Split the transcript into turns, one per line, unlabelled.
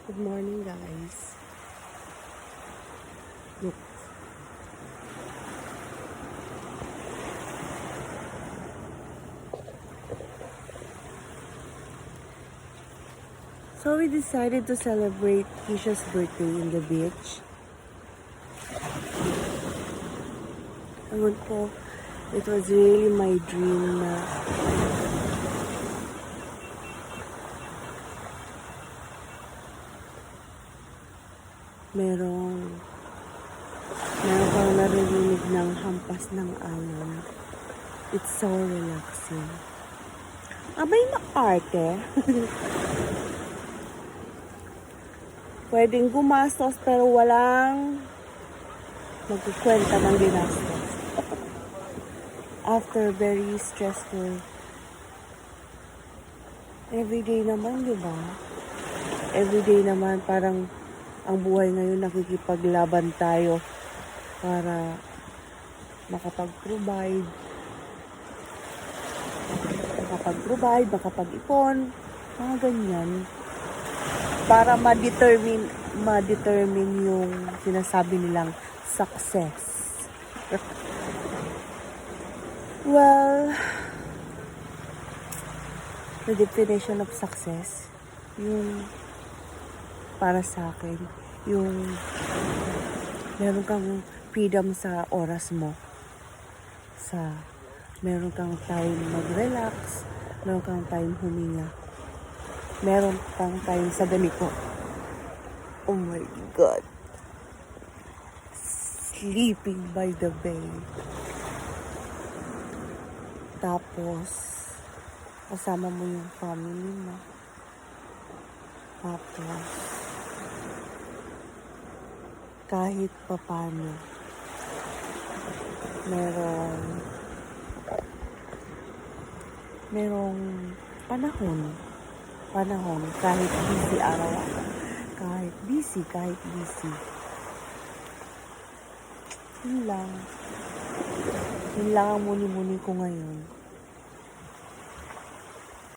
Good morning, guys. Look. So we decided to celebrate Keisha's birthday in the beach. Ewan ko, it was really my dream na meron kang naririnig ng hampas ng alon. It's so relaxing. Abay maarte. Pwedeng gumastos pero walang magkukwenta ng ginastos. After very stressful everyday naman, di ba? Everyday naman parang ang buhay ngayon nakikipaglaban tayo para makapag-provide, makapag-ipon, mga ganyan. Para ma-determine yung sinasabi nilang success. Well, the definition of success, yung para sa akin, yung meron kang freedom sa oras mo. Meron kang time mag-relax, meron kang time huminga. Meron kang time sa ganito. Oh my God. Sleeping by the bay. Tapos, kasama mo yung family mo. Tapos, kahit papano, merong panahon, kahit busy araw-araw, kahit busy. Yun lang ang muni-muni ko ngayon.